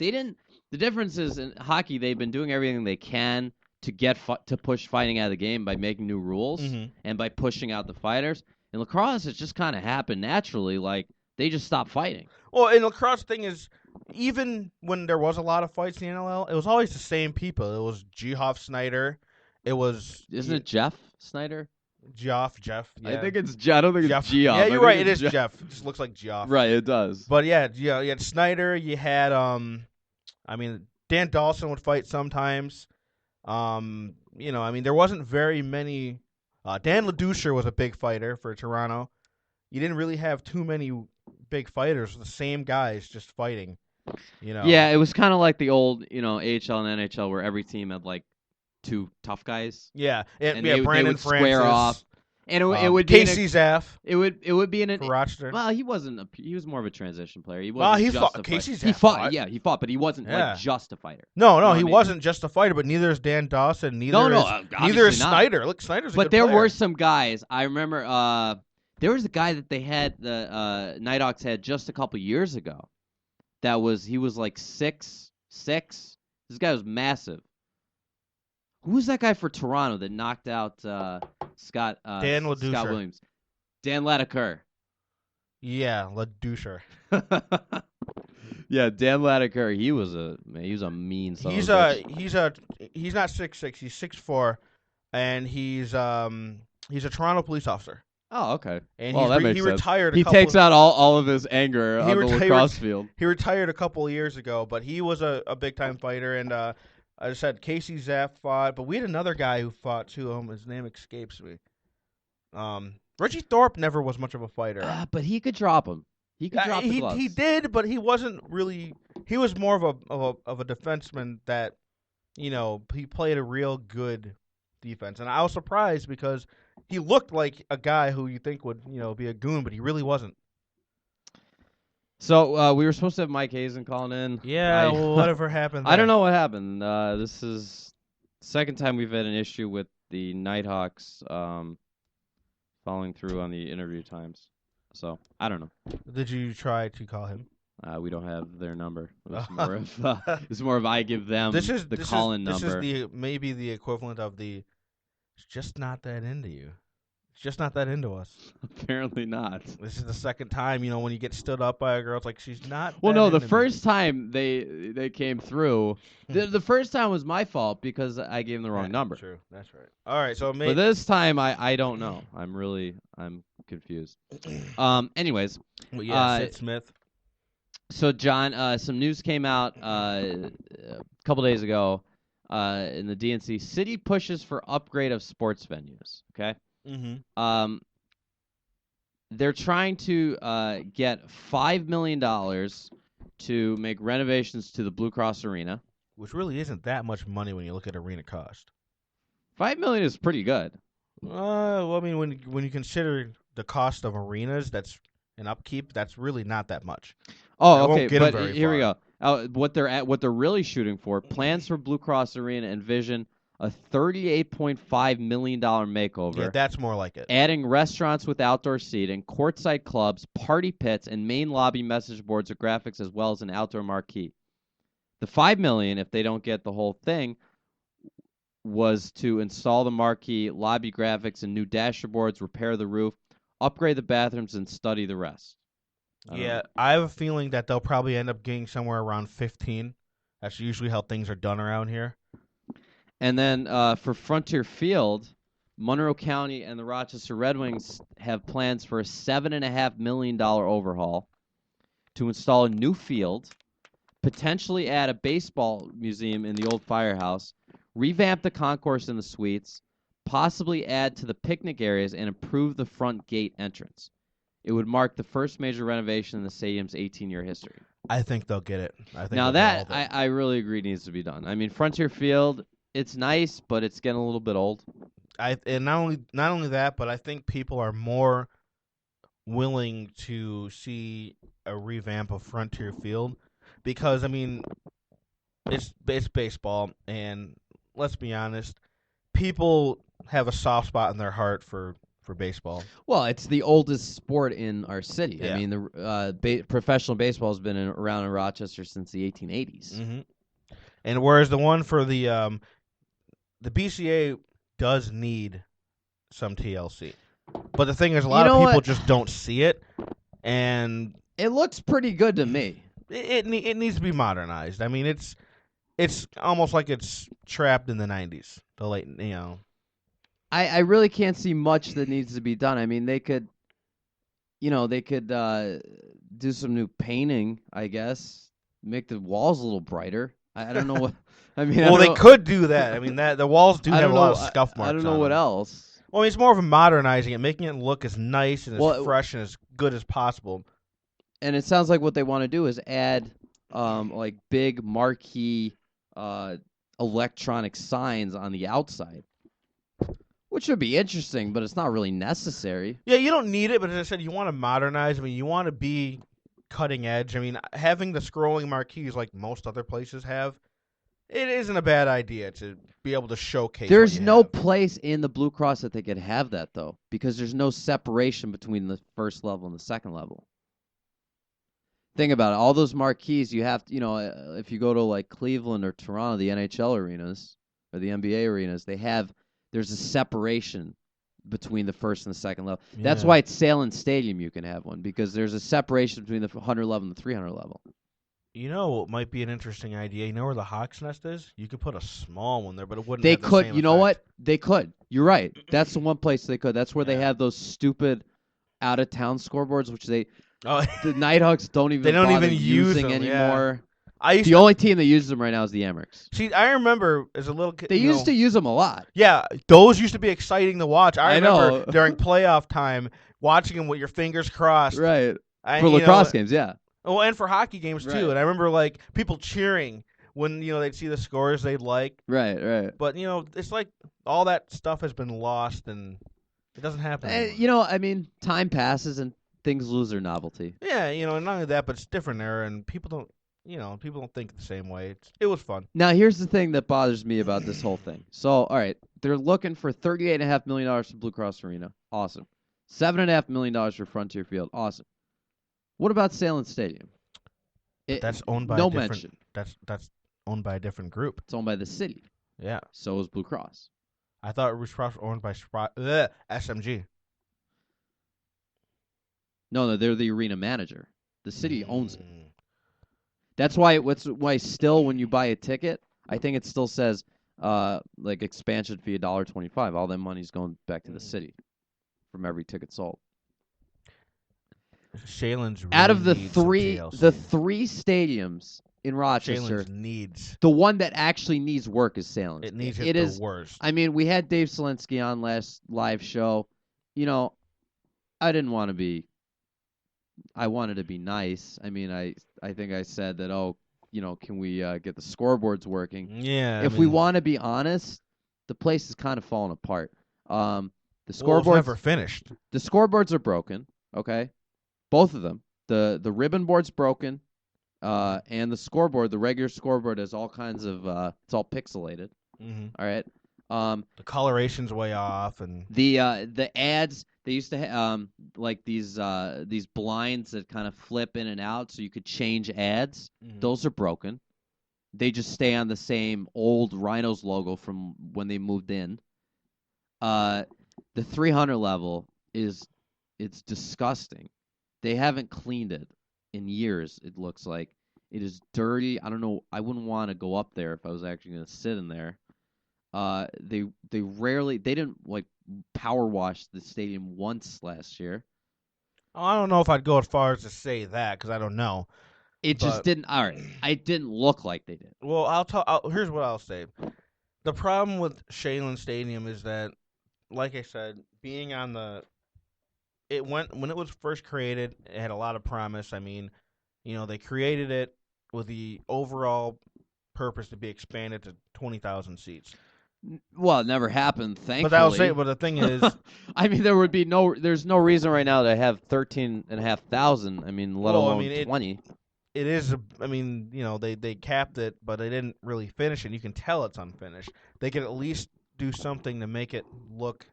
they didn't. The difference is in hockey, they've been doing everything they can to get to push fighting out of the game by making new rules and by pushing out the fighters. In lacrosse, it's just kind of happened naturally. Like they just stopped fighting. Well, in lacrosse, thing is, even when there was a lot of fights in the NLL, it was always the same people. It was Geoff Snyder. It was Isn't it Jeff Snyder? Jeff. Yeah. I think it's Jeff. I don't think Jeff. it's Geoff. Yeah, you're right. It is Jeff. It just looks like Geoff. Right, it does. But yeah, you had Snyder. You had Dan Dawson would fight sometimes. There wasn't very many. Dan LaDoucher was a big fighter for Toronto. You didn't really have too many big fighters. The same guys just fighting. Yeah, it was kind of like the old, AHL and NHL where every team had like two tough guys. Yeah, and Brandon they would Francis, square off. And it would be Casey Zaff. It would be in an Rochester. Well, he wasn't. He was more of a transition player. He Well, wasn't he just fought. a Casey fighter. Zaff fought. Yeah, he fought, but he wasn't like just a fighter. No, he wasn't just a fighter. But neither is Dan Dawson. Neither is Snyder. Look, Snyder's a but good there player. were some guys. I remember. There was a guy that they had the Knighthawks had just a couple years ago. He was like 6'6". This guy was massive. Who was that guy for Toronto that knocked out Scott Williams? Dan Ladouceur. Yeah, LaDoucher. Yeah, Dan Ladouceur. He was a mean son. He's not 6'6". He's 6'4", and he's a Toronto police officer. Oh, okay. And that makes he sense. retired. He takes out all of his anger on the lacrosse field. He retired a couple of years ago, but he was a big time fighter. And I just said Casey Zaff fought, but we had another guy who fought too. His name escapes me. Reggie Thorpe never was much of a fighter. But he could drop him. He could drop the gloves. He did, but he wasn't really. He was more of a defenseman that, he played a real good defense, and I was surprised because he looked like a guy who you think would, be a goon, but he really wasn't. So we were supposed to have Mike Hasen calling in. Yeah, whatever happened there. I don't know what happened. This is the second time we've had an issue with the Knighthawks following through on the interview times. So I don't know. Did you try to call him? We don't have their number. It's more of I give them the call-in number. This is maybe the equivalent of the. It's just not that into you. It's just not that into us. Apparently not. This is the second time, when you get stood up by a girl, it's like she's not. Well, no, the me. first time they came through, the first time was my fault because I gave them the wrong number. True, that's right. All right, so maybe. But this time I don't know. I'm confused. Anyways. Well, yeah, Sid Smith. So John, some news came out a couple days ago. In the DNC, city pushes for upgrade of sports venues. Okay. Mm-hmm. They're trying to get $5 million to make renovations to the Blue Cross Arena, which really isn't that much money when you look at arena cost. $5 million is pretty good. Well, I mean, when you consider the cost of arenas, that's an upkeep. That's really not that much. Oh, okay. But here we go. What they're really shooting for, plans for Blue Cross Arena envision a $38.5 million makeover. Yeah, that's more like it. Adding restaurants with outdoor seating, courtside clubs, party pits, and main lobby message boards with graphics, as well as an outdoor marquee. The $5 million, if they don't get the whole thing, was to install the marquee, lobby graphics, and new dashboards, repair the roof, upgrade the bathrooms, and study the rest. I have a feeling that they'll probably end up getting somewhere around 15. That's usually how things are done around here. And then for Frontier Field, Monroe County and the Rochester Red Wings have plans for a $7.5 million overhaul to install a new field, potentially add a baseball museum in the old firehouse, revamp the concourse in the suites, possibly add to the picnic areas, and improve the front gate entrance. It would mark the first major renovation in the stadium's 18-year history. I think they'll get it. Now that I really agree needs to be done. I mean, Frontier Field, it's nice, but it's getting a little bit old. And not only that, but I think people are more willing to see a revamp of Frontier Field because, I mean, it's baseball, and let's be honest, people have a soft spot in their heart for for baseball. Well, it's the oldest sport in our city. Yeah. I mean, the professional baseball has been around in Rochester since the 1880s. Mm-hmm. And whereas the one for the BCA does need some TLC, but the thing is, a lot of people just don't see it, and it looks pretty good to me. It needs to be modernized. I mean, it's almost like it's trapped in the 90s. The late, I really can't see much that needs to be done. I mean, they could do some new painting, I guess. Make the walls a little brighter. I don't know what. I mean, well, they could do that. I mean, that the walls do have a lot of scuff marks. I don't know what else. Well, I mean, it's more of a modernizing it, making it look as nice and as fresh and as good as possible. And it sounds like what they want to do is add, like big marquee, electronic signs on the outside, which would be interesting, but it's not really necessary. Yeah, you don't need it, but as I said, you want to modernize. I mean, you want to be cutting edge. I mean, having the scrolling marquees like most other places have, it isn't a bad idea to be able to showcase. There's no place in the Blue Cross that they could have that, though, because there's no separation between the first level and the second level. Think about it. All those marquees, you have to, if you go to like Cleveland or Toronto, the NHL arenas or the NBA arenas, there's a separation between the first and the second level. Yeah. That's why at Salem Stadium you can have one, because there's a separation between the 100 level and the 300 level. You know what might be an interesting idea? You know where the Hawks Nest is? You could put a small one there, but it wouldn't. They have the could. same You know effect. what? They could. You're right. That's the one place they could. That's where they have those stupid out of town scoreboards, which the Knighthawks don't even use them anymore. Yeah. The only team that uses them right now is the Amerks. See, I remember as a little kid. They used to use them a lot. Yeah, those used to be exciting to watch. I remember know. during playoff time watching them with your fingers crossed. Right. For lacrosse games, yeah. Oh, and for hockey games too. Right. And I remember like people cheering when they'd see the scores they'd like. Right. But it's like all that stuff has been lost and it doesn't happen anymore. I mean, time passes and things lose their novelty. Yeah, and not only that, but it's different era and people don't think the same way. It was fun. Now, here's the thing that bothers me about this whole thing. So, all right, they're looking for $38.5 million for Blue Cross Arena. Awesome. $7.5 million for Frontier Field. Awesome. What about Salem Stadium? That's owned by mention. That's owned by a different group. It's owned by the city. Yeah. So is Blue Cross. I thought Blue Cross was owned by SMG. No, they're the arena manager. The city owns it. That's why still when you buy a ticket, I think it still says like expansion fee $1.25. All that money's going back to the city from every ticket sold. Shalen's really out of the three stadiums in Rochester, needs the one that actually needs work is Salem. It needs it the worst. I mean, we had Dave Selinsky on last live show. I didn't want to be. I wanted to be nice. I mean, I think I said that. Can we get the scoreboards working? Yeah. If we want to be honest, the place is kind of falling apart. The scoreboards it's never finished. The scoreboards are broken. Okay. Both of them. The ribbon board's broken, and the scoreboard, the regular scoreboard, has all kinds of it's all pixelated. Mm-hmm. All right. The coloration's way off, and the ads, they used to like these blinds that kind of flip in and out, so you could change ads. Mm-hmm. Those are broken. They just stay on the same old Rhinos logo from when they moved in. The 300 level it's disgusting. They haven't cleaned it in years, it looks like. It is dirty. I don't know. I wouldn't want to go up there if I was actually going to sit in there. They didn't like power wash the stadium once last year. Oh, I don't know if I'd go as far as to say that because I don't know. Just didn't. All right, it didn't look like they did. Well, here's what I'll say. The problem with Shalen Stadium is that, like I said, being on when it was first created, it had a lot of promise. I mean, they created it with the overall purpose to be expanded to 20,000 seats. Well, it never happened, thankfully. But the thing is, I mean, there's no reason right now to have 13,500. I mean, let alone 20. It is. I mean, they capped it, but they didn't really finish it. You can tell it's unfinished. They could at least do something to make it look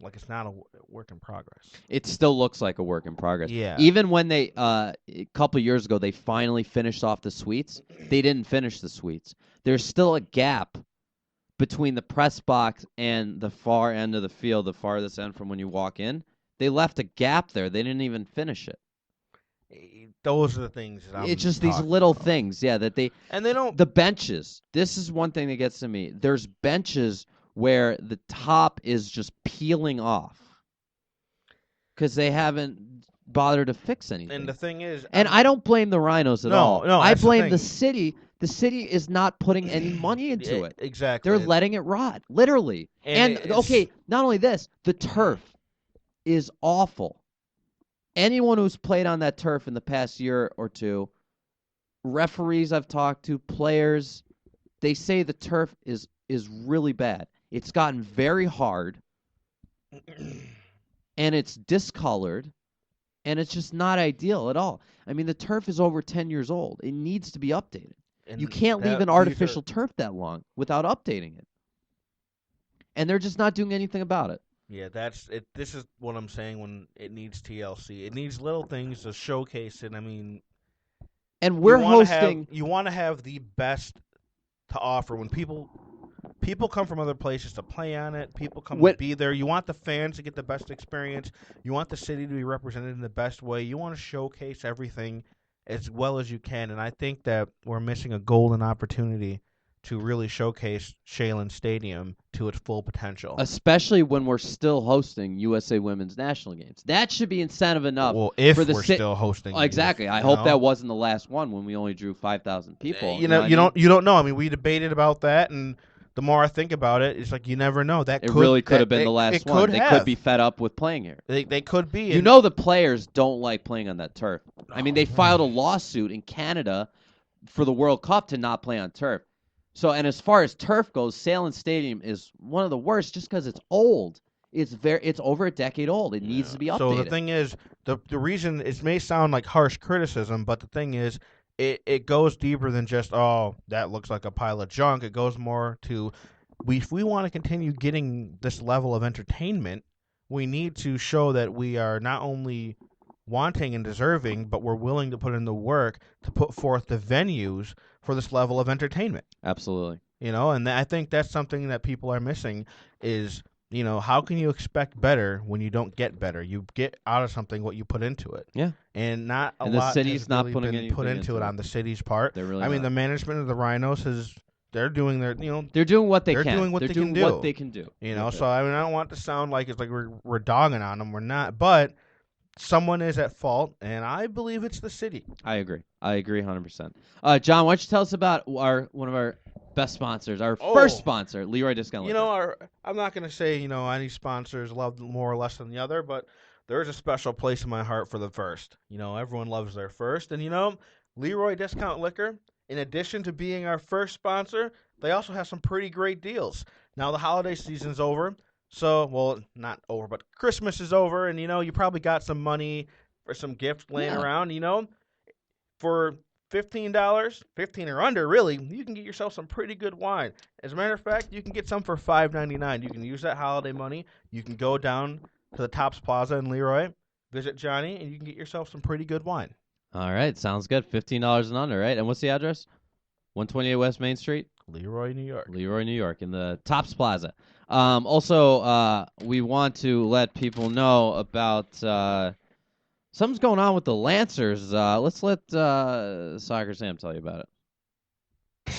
like it's not a work in progress. It still looks like a work in progress. Yeah. Even when they a couple years ago they finally finished off the suites, they didn't finish the suites. There's still a gap between the press box and the far end of the field, the farthest end from when you walk in. They left a gap there. They didn't even finish it. Those are the things that I'm It's just these talking little about. things, yeah, that they And they don't. the benches. This is one thing that gets to me. There's benches where the top is just peeling off because they haven't bothered to fix anything. And the thing is, and I don't blame the Rhinos at all. No, I that's the blame the thing. city. The city is not putting any money into it. Exactly. They're letting it rot, literally. And okay, not only this, the turf is awful. Anyone who's played on that turf in the past year or two, referees I've talked to, players, they say the turf is really bad. It's gotten very hard, and it's discolored, and it's just not ideal at all. I mean, the turf is over 10 years old. It needs to be updated. And you can't leave an artificial turf that long without updating it. And they're just not doing anything about it. Yeah, that's it. This is what I'm saying when it needs TLC. It needs little things to showcase it. I mean, and we're hosting. You want to have the best to offer when people come from other places to play on it. People come to be there. You want the fans to get the best experience. You want the city to be represented in the best way. You want to showcase everything as well as you can. And I think that we're missing a golden opportunity to really showcase Shaylen Stadium to its full potential. Especially when we're still hosting USA Women's National Games. That should be incentive enough. Well, if we're still hosting. Exactly. I hope that wasn't the last one when we only drew 5,000 people. You don't know. I mean, we debated about that, and the more I think about it, it's like you never know. It really could have been the last one. They could be fed up with playing here. They could be. You know the players don't like playing on that turf. I mean, they filed a lawsuit in Canada for the World Cup to not play on turf. So, and as far as turf goes, Shaylen Stadium is one of the worst just because it's old. It's over a decade old. It needs to be updated. So the thing is, the reason, it may sound like harsh criticism, but the thing is, it goes deeper than just, oh, that looks like a pile of junk. It goes more to, if we want to continue getting this level of entertainment, we need to show that we are not only wanting and deserving, but we're willing to put in the work to put forth the venues for this level of entertainment. Absolutely. And I think that's something that people are missing is, how can you expect better when you don't get better? You get out of something what you put into it. Yeah. And not a and lot the city's has not really putting been put into it on the city's part. They're really I mean, the management of the Rhinos they're doing their, they're doing what they can. They're doing what they can do. So I mean, I don't want it to sound like it's like we're dogging on them. We're not, but someone is at fault, and I believe it's the city. I agree 100%. John, why don't you tell us about one of our best sponsors, our first sponsor, Leroy Discount Liquor. I'm not going to say, any sponsors love more or less than the other, but there's a special place in my heart for the first. Everyone loves their first. And, Leroy Discount Liquor, in addition to being our first sponsor, they also have some pretty great deals. Now, the holiday season's over. So, well, not over, but Christmas is over, and, you probably got some money for some gifts laying around, For $15, 15 or under, really, you can get yourself some pretty good wine. As a matter of fact, you can get some for $5.99. You can use that holiday money. You can go down to the Tops Plaza in Leroy, visit Johnny, and you can get yourself some pretty good wine. All right, sounds good. $15 and under, right? And what's the address? 128 West Main Street? Leroy, New York. Leroy, New York, in the Tops Plaza. Also, we want to let people know about something's going on with the Lancers. Let's let Soccer Sam tell you about it.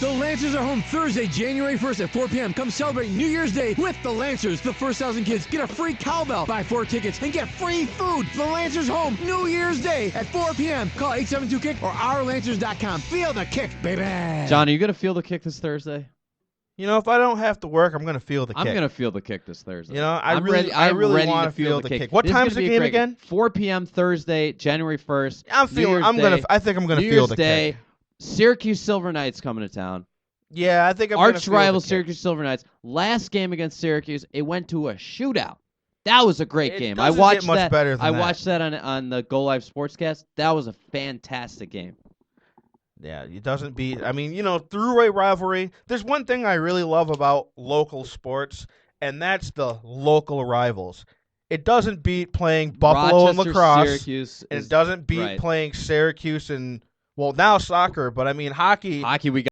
The Lancers are home Thursday, January 1st at 4 p.m. Come celebrate New Year's Day with the Lancers. The first 1,000 kids get a free cowbell, buy 4 tickets, and get free food. The Lancers home New Year's Day at 4 p.m. Call 872-KICK or ourlancers.com. Feel the kick, baby. John, are you going to feel the kick this Thursday? If I don't have to work, I'm going to feel the kick. I'm going to feel the kick this Thursday. I really want to feel the kick. What time's the game again? 4 p.m. Thursday, January 1st. I think I'm going to feel the kick. Syracuse Silver Knights coming to town. Yeah, I think I'm going to feel the kick. Arch rival Syracuse Silver Knights. Last game against Syracuse, it went to a shootout. That was a great game. I watched that. I watched that on the Go Live Sportscast. That was a fantastic game. Yeah, it doesn't beat. I mean, throughway rivalry. There's one thing I really love about local sports, and that's the local rivals. It doesn't beat playing Buffalo and Rochester, lacrosse, Syracuse, and is, it doesn't beat right. playing Syracuse and, well, now soccer, but I mean hockey. Hockey, we